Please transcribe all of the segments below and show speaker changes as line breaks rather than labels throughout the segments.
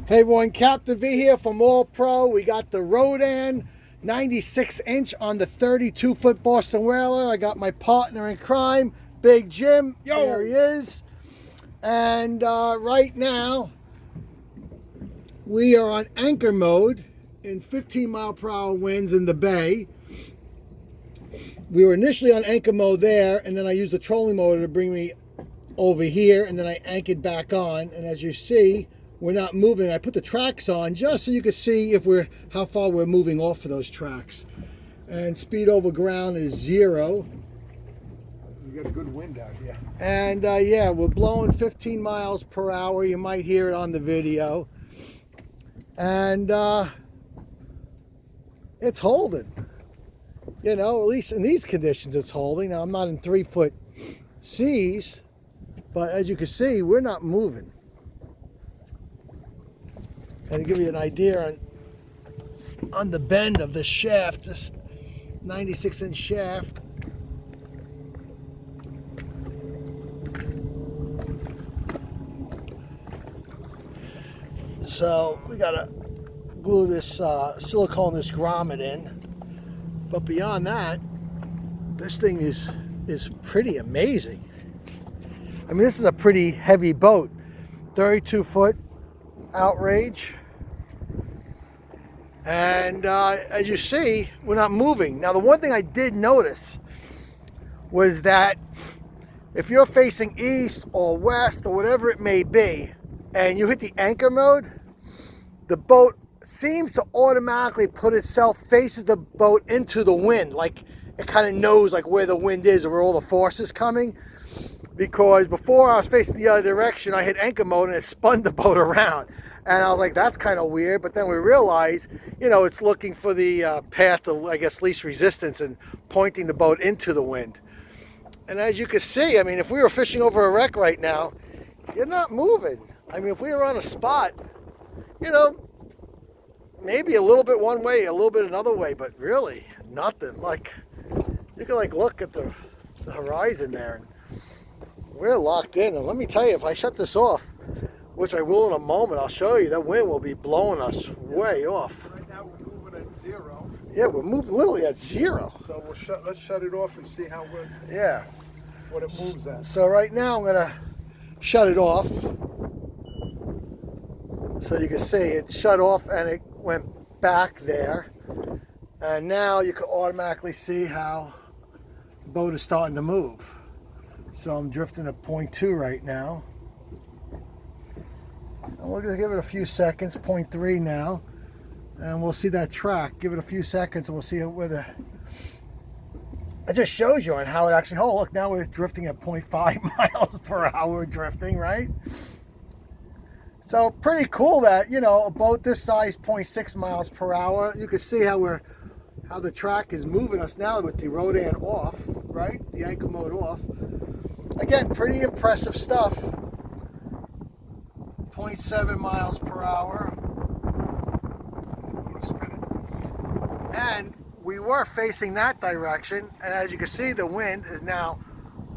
Hey everyone, Captain V here from AllPro. We got the Rhodan 96-inch on the 32-foot Boston Whaler. I got my partner in crime, Big Jim.
Yo.
There he is. And right now, we are on anchor mode in 15-mile-per-hour winds in the bay. We were initially on anchor mode there, and then I used the trolling motor to bring me over here, and then I anchored back on. And as you see, we're not moving. I put the tracks on just so you can see if how far we're moving off of those tracks. And speed over ground is 0.
You got a good wind out here.
And yeah, we're blowing 15 miles per hour. You might hear it on the video. And it's holding. You know, at least in these conditions it's holding. Now I'm not in 3-foot seas, but as you can see, we're not moving. And to give you an idea on the bend of the shaft, this 96-inch shaft. So we gotta glue this silicone, this grommet in. But beyond that, this thing is pretty amazing. I mean, this is a pretty heavy boat, 32-foot outrage. And as you see, we're not moving. Now, the one thing I did notice was that if you're facing east or west or whatever it may be, and you hit the anchor mode, the boat seems to automatically put itself, faces the boat into the wind. Like it kind of knows like where the wind is or where all the force is coming. Because before I was facing the other direction, I hit anchor mode and it spun the boat around. And I was like, that's kind of weird. But then we realized, you know, it's looking for the path of, I guess, least resistance and pointing the boat into the wind. And as you can see, I mean, if we were fishing over a wreck right now, you're not moving. I mean, if we were on a spot, you know, maybe a little bit one way, a little bit another way, but really nothing. Like, you can like look at the horizon there. And we're locked in, and let me tell you, if I shut this off, which I will in a moment, I'll show you, that wind will be blowing us way off.
Right now we're moving at 0.
Yeah, we're moving literally at 0.
So let's shut it off and see what it moves at.
So right now I'm gonna shut it off. So you can see it shut off and it went back there. And now you can automatically see how the boat is starting to move. So I'm drifting at 0.2 right now. And we'll give it a few seconds, 0.3 now. And we'll see that track. Give it a few seconds and we'll see where it just shows you on how it actually, oh look, now we're drifting at 0.5 miles per hour drifting, right? So pretty cool that, you know, a boat this size, 0.6 miles per hour. You can see how the track is moving us now with the Rhodan off, right? The anchor mode off. Again, pretty impressive stuff. 0.7 miles per hour. And we were facing that direction, and as you can see, the wind is now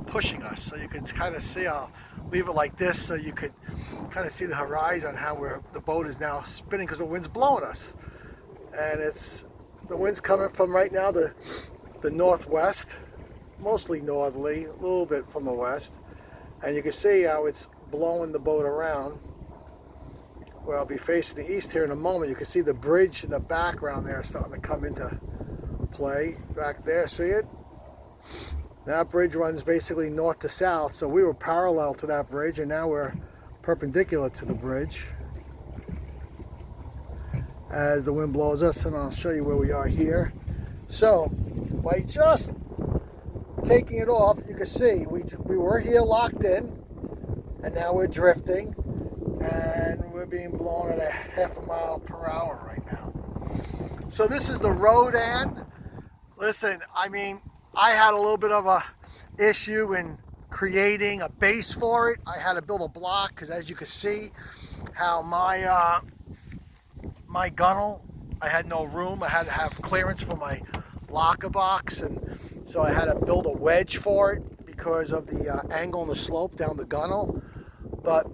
pushing us. So you can kind of see, I'll leave it like this so you could kind of see the horizon, how the boat is now spinning because the wind's blowing us. And the wind's coming from right now the northwest, mostly northerly, a little bit from the west. And you can see how it's blowing the boat around. Well, I'll be facing the east here in a moment. You can see the bridge in the background there starting to come into play back there. See it? That bridge runs basically north to south, so we were parallel to that bridge, and now we're perpendicular to the bridge as the wind blows us, and I'll show you where we are here. So by just taking it off, you can see we were here locked in, and now we're drifting, and we're being blown at a ½ mile per hour right now. So this is the Rhodan. Listen, I mean, I had a little bit of a issue in creating a base for it. I had to build a block because, as you can see, how my gunnel, I had no room. I had to have clearance for my locker box, and so I had to build a wedge for it because of the angle and the slope down the gunnel. But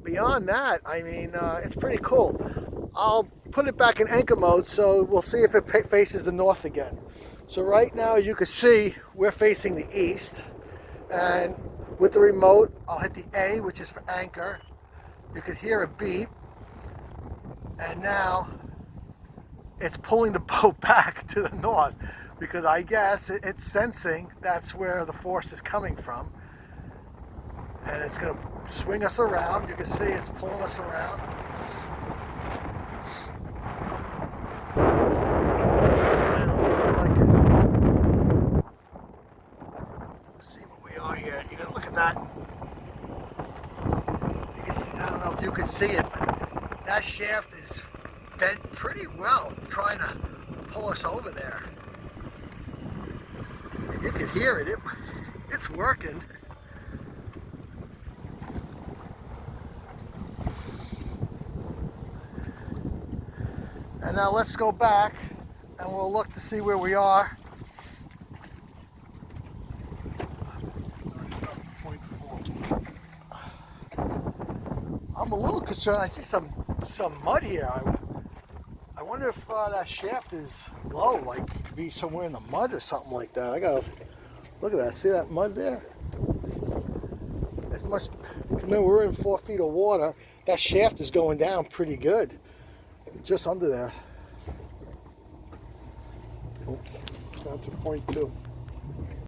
beyond that, I mean, it's pretty cool. I'll put it back in anchor mode, so we'll see if it faces the north again. So right now, you can see we're facing the east, and with the remote, I'll hit the A, which is for anchor. You could hear a beep, and now it's pulling the boat back to the north, because I guess it's sensing that's where the force is coming from. And it's going to swing us around. You can see it's pulling us around. And let me see if I can see what we are here. You can look at that. You can see, I don't know if you can see it, but that shaft is bent pretty well, trying to pull us over there. And you can hear it. It's working. And now let's go back and we'll look to see where we are.
30.4.
I'm a little concerned. I see some mud here. I wonder if that shaft is low, like it could be somewhere in the mud or something like that. I gotta look at that. See that mud there? It must. Remember, we're in 4 feet of water. That shaft is going down pretty good. Just under there.
Down to 0.2.